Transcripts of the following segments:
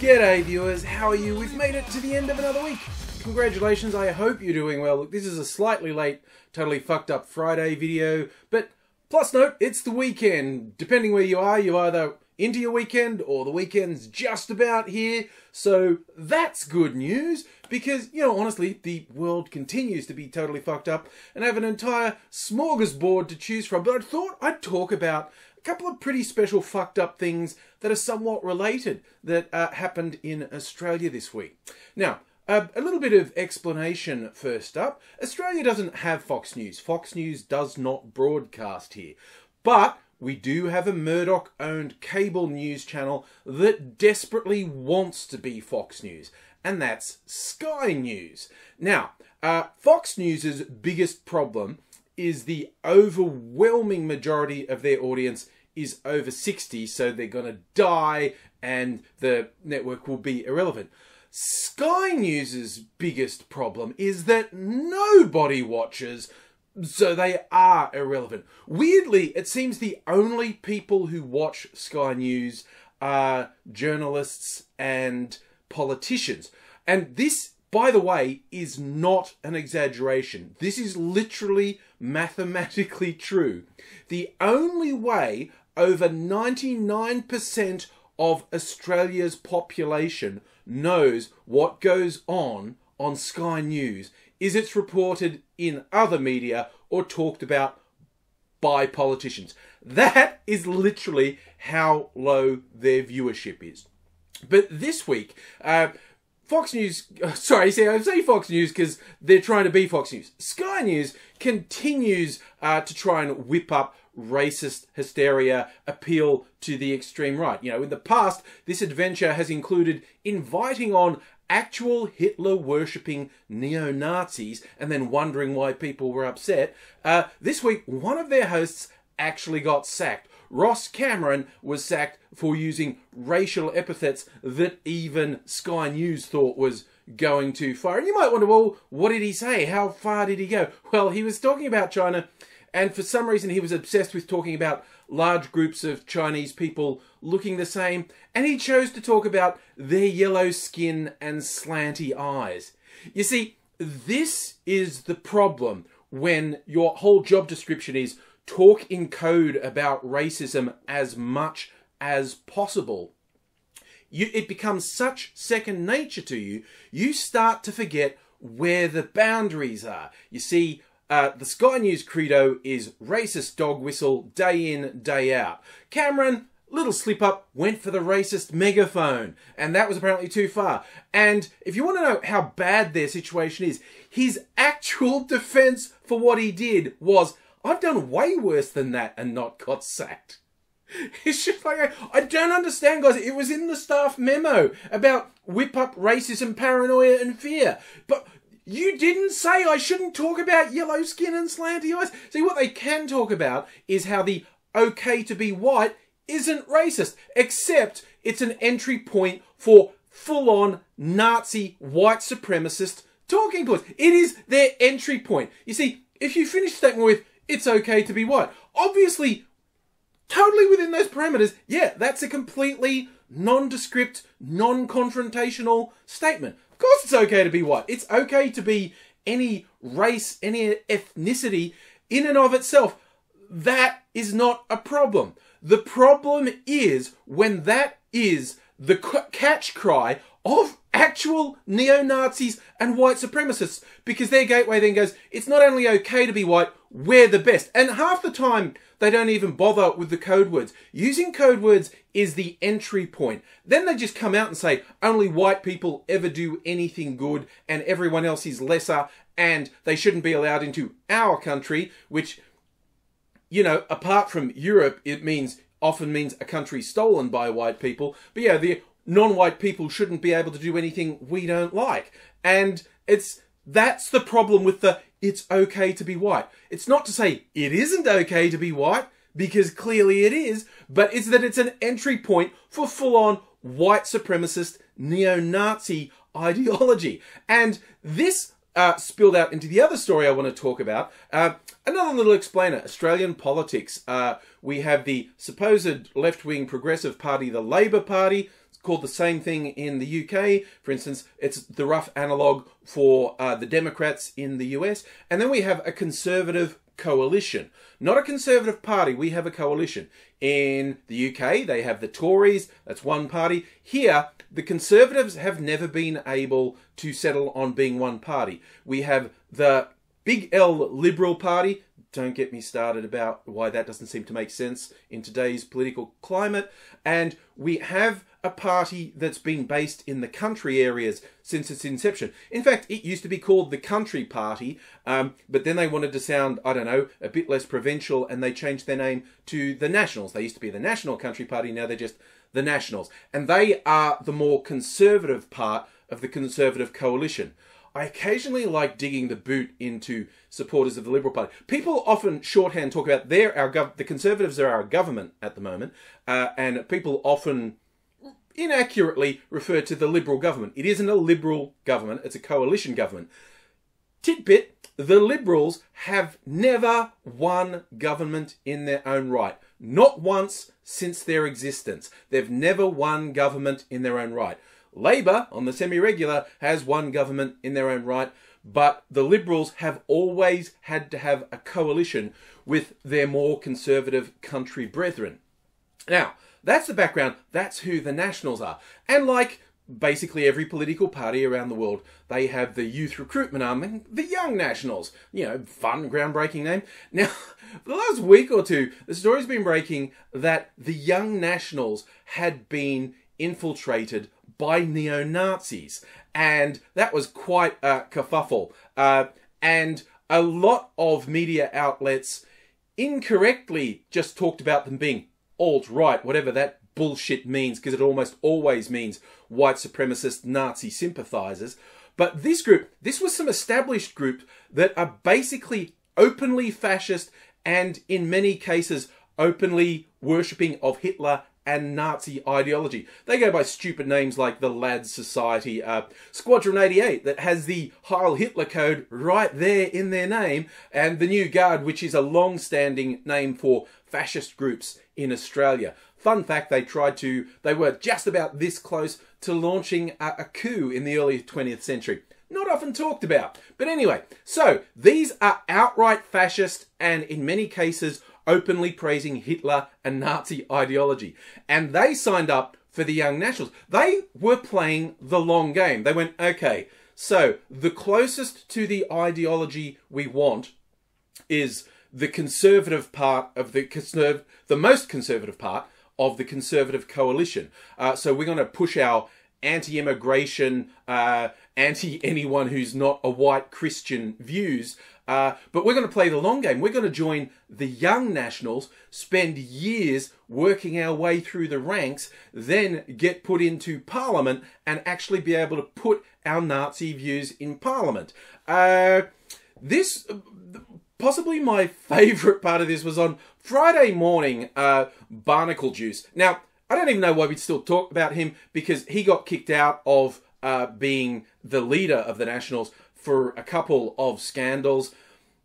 G'day viewers, how are you? We've made it to the end of another week. Congratulations, I hope you're doing well. Look, this is a slightly late, totally fucked up Friday video, but plus note, it's the weekend. Depending where you are, you're either into your weekend or the weekend's just about here. So that's good news because, you know, honestly, the world continues to be totally fucked up and I have an entire smorgasbord to choose from. But I thought I'd talk about a couple of pretty special fucked up things that are somewhat related that happened in Australia this week. Now, a little bit of explanation first up. Australia doesn't have Fox News. Fox News does not broadcast here. But we do have a Murdoch-owned cable news channel that desperately wants to be Fox News, and that's Sky News. Now, Fox News's biggest problem is the overwhelming majority of their audience is over 60, so they're going to die and the network will be irrelevant. Sky News's biggest problem is that nobody watches, so they are irrelevant. Weirdly, it seems the only people who watch Sky News are journalists and politicians. And this, by the way, is not an exaggeration. This is literally mathematically true. The only way over 99% of Australia's population knows what goes on Sky News is it's reported in other media or talked about by politicians. That is literally how low their viewership is. But this week, Fox News, sorry, see, I say Fox News because they're trying to be Fox News. Sky News continues to try and whip up racist hysteria, appeal to the extreme right. You know, in the past, this adventure has included inviting on actual Hitler-worshipping neo-Nazis and then wondering why people were upset. This week, one of their hosts actually got sacked. Ross Cameron was sacked for using racial epithets that even Sky News thought was going too far. And you might wonder, well, what did he say? How far did he go? Well, he was talking about China, and for some reason he was obsessed with talking about large groups of Chinese people looking the same, and he chose to talk about their yellow skin and slanty eyes. You see, this is the problem when your whole job description is talk in code about racism as much as possible. It becomes such second nature to you, you start to forget where the boundaries are. You see, the Sky News credo is racist dog whistle day in, day out. Cameron, little slip up, went for the racist megaphone, and that was apparently too far. And if you want to know how bad their situation is, his actual defense for what he did was, I've done way worse than that and not got sacked. It's just like, I don't understand, guys. It was in the staff memo about whip up racism, paranoia and fear. But you didn't say I shouldn't talk about yellow skin and slanty eyes. See, what they can talk about is how the okay to be white isn't racist, except it's an entry point for full-on Nazi white supremacist talking points. It is their entry point. You see, if you finish the statement with, it's okay to be white, obviously, totally within those parameters, yeah, that's a completely nondescript, non-confrontational statement. Of course it's okay to be white. It's okay to be any race, any ethnicity in and of itself. That is not a problem. The problem is when that is the catch cry of actual neo-Nazis and white supremacists, because their gateway then goes, it's not only okay to be white, we're the best. And half the time, they don't even bother with the code words. Using code words is the entry point. Then they just come out and say, only white people ever do anything good and everyone else is lesser and they shouldn't be allowed into our country, which, you know, apart from Europe, it often means a country stolen by white people. But yeah, the non-white people shouldn't be able to do anything we don't like. And that's the problem with the it's okay to be white. It's not to say it isn't okay to be white, because clearly it is, but it's that it's an entry point for full-on white supremacist neo-Nazi ideology. And this spilled out into the other story I want to talk about. Another little explainer, Australian politics. We have the supposed left-wing progressive party, the Labor Party. It's called the same thing in the UK. For instance, it's the rough analogue for the Democrats in the US. And then we have a conservative coalition. Not a conservative party, we have a coalition. In the UK, they have the Tories, that's one party. Here, the Conservatives have never been able to settle on being one party. We have the big L Liberal Party. Don't get me started about why that doesn't seem to make sense in today's political climate. And we have a party that's been based in the country areas since its inception. In fact, it used to be called the Country Party, but then they wanted to sound, I don't know, a bit less provincial, and they changed their name to the Nationals. They used to be the National Country Party, now they're just the Nationals. And they are the more conservative part of the Conservative coalition. I occasionally like digging the boot into supporters of the Liberal Party. People often shorthand talk about the Conservatives are our government at the moment, and people often inaccurately refer to the Liberal government. It isn't a Liberal government, it's a coalition government. Tidbit, the Liberals have never won government in their own right. Not once since their existence. They've never won government in their own right. Labour, on the semi-regular, has won government in their own right, but the Liberals have always had to have a coalition with their more conservative country brethren. Now, that's the background. That's who the Nationals are. And like basically every political party around the world, they have the youth recruitment arm and the Young Nationals. You know, fun, groundbreaking name. Now, for the last week or two, the story's been breaking that the Young Nationals had been infiltrated by neo-Nazis. And that was quite a kerfuffle. And a lot of media outlets incorrectly just talked about them being alt-right, whatever that bullshit means, because it almost always means white supremacist Nazi sympathizers. But this group, this was some established groups that are basically openly fascist and in many cases openly worshipping of Hitler and Nazi ideology. They go by stupid names like the Lads Society, Squadron 88, that has the Heil Hitler code right there in their name, and the New Guard, which is a long-standing name for fascist groups in Australia. Fun fact, they were just about this close to launching a coup in the early 20th century. Not often talked about. But anyway, so these are outright fascist and in many cases openly praising Hitler and Nazi ideology. And they signed up for the Young Nationals. They were playing the long game. They went, okay, so the closest to the ideology we want is the conservative part of the most conservative part of the Conservative coalition. So we're going to push our anti-immigration, anti-anyone who's not a white Christian views, but we're going to play the long game. We're going to join the Young Nationals, spend years working our way through the ranks, then get put into Parliament and actually be able to put our Nazi views in Parliament. Possibly my favourite part of this was on Friday morning, Barnacle Juice. Now, I don't even know why we'd still talk about him, because he got kicked out of being the leader of the Nationals for a couple of scandals.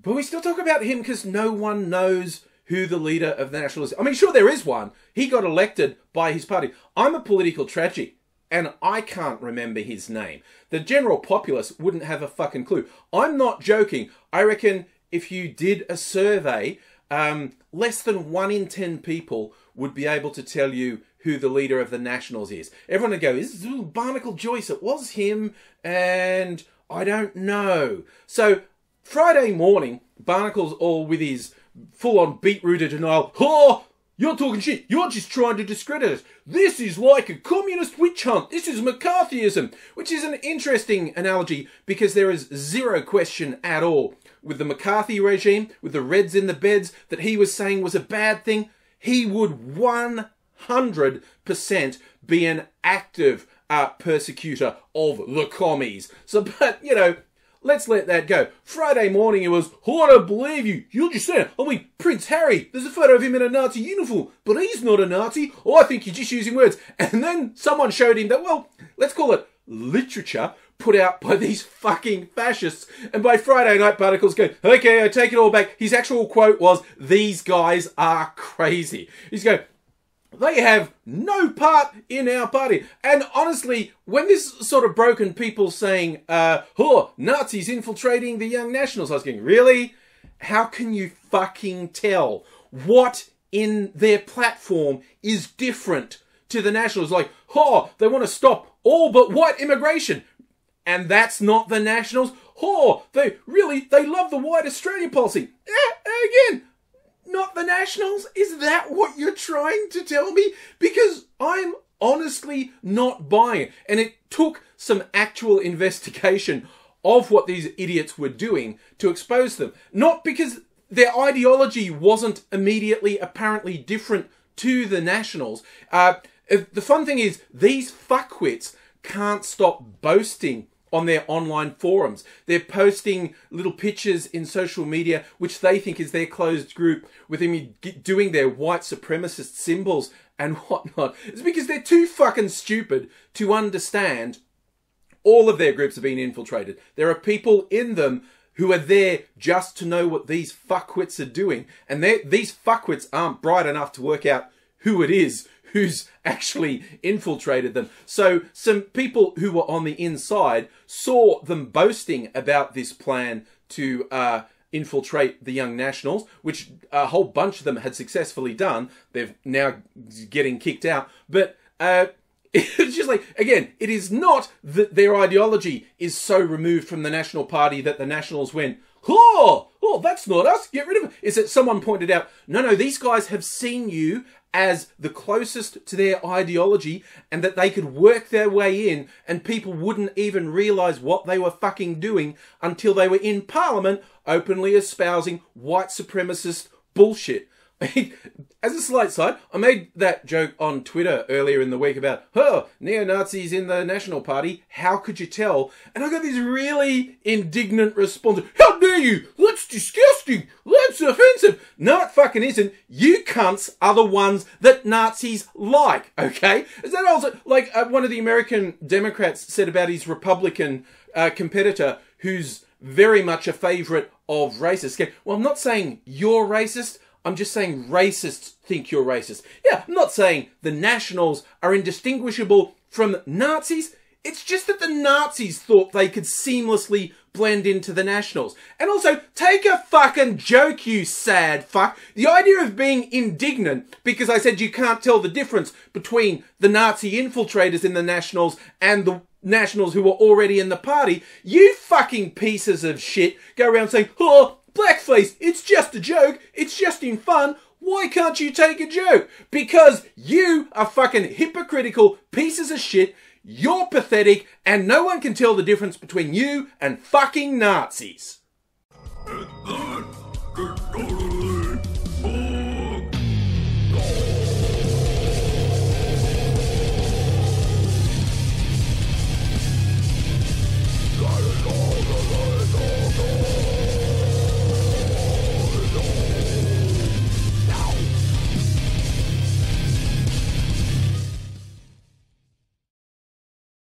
But we still talk about him because no one knows who the leader of the Nationals is. I mean, sure, there is one. He got elected by his party. I'm a political tragedy, and I can't remember his name. The general populace wouldn't have a fucking clue. I'm not joking. I reckon if you did a survey, less than 1 in 10 people would be able to tell you who the leader of the Nationals is. Everyone would go, "Is Barnacle Joyce? It was him, and I don't know." So Friday morning, Barnacle's all with his full-on beetrooter denial. "Oh, you're talking shit. You're just trying to discredit us. This is like a communist witch hunt. This is McCarthyism," which is an interesting analogy because there is zero question at all with the McCarthy regime, with the Reds in the beds, that he was saying was a bad thing. He would 100% be an active persecutor of the commies. So, but, you know, let's let that go. Friday morning it was, "Oh, I don't believe you. You're just saying, I mean, Prince Harry, there's a photo of him in a Nazi uniform, but he's not a Nazi. Oh, I think you're just using words." And then someone showed him that, well, let's call it literature put out by these fucking fascists. And by Friday night, Barnacle's going, "Okay, I take it all back." His actual quote was, "These guys are crazy." He's going, They have no part in our party. And honestly, when this sort of broke and people saying, oh, Nazis infiltrating the Young Nationals, I was going, really? How can you fucking tell what in their platform is different to the Nationals? Like, oh, they want to stop all but white immigration. And that's not the Nationals. Oh, they love the white Australia policy. Again, not the Nationals? Is that what you're trying to tell me? Because I'm honestly not buying it. And it took some actual investigation of what these idiots were doing to expose them. Not because their ideology wasn't immediately apparently different to the Nationals. The fun thing is, these fuckwits can't stop boasting on their online forums. They're posting little pictures in social media, which they think is their closed group, with them doing their white supremacist symbols and whatnot. It's because they're too fucking stupid to understand all of their groups are being infiltrated. There are people in them who are there just to know what these fuckwits are doing. And these fuckwits aren't bright enough to work out who it is who's actually infiltrated them. So some people who were on the inside saw them boasting about this plan to infiltrate the Young Nationals, which a whole bunch of them had successfully done. They're now getting kicked out. But it's just like, again, it is not that their ideology is so removed from the National Party that the Nationals went, oh, that's not us, get rid of it. It's that someone pointed out, no, these guys have seen you as the closest to their ideology, and that they could work their way in and people wouldn't even realise what they were fucking doing until they were in Parliament openly espousing white supremacist bullshit. As a slight side, I made that joke on Twitter earlier in the week about, neo-Nazis in the National Party, how could you tell? And I got these really indignant responses. How dare you? That's disgusting. That's offensive. No, it fucking isn't. You cunts are the ones that Nazis like, okay? Is that also, like one of the American Democrats said about his Republican competitor, who's very much a favourite of racists. Okay? Well, I'm not saying you're racist. I'm just saying racists think you're racist. Yeah, I'm not saying the Nationals are indistinguishable from Nazis. It's just that the Nazis thought they could seamlessly blend into the Nationals. And also, take a fucking joke, you sad fuck. The idea of being indignant because I said you can't tell the difference between the Nazi infiltrators in the Nationals and the Nationals who were already in the party. You fucking pieces of shit go around saying, oh, blackface, it's just a joke, it's just in fun. Why can't you take a joke? Because you are fucking hypocritical pieces of shit, you're pathetic, and no one can tell the difference between you and fucking Nazis.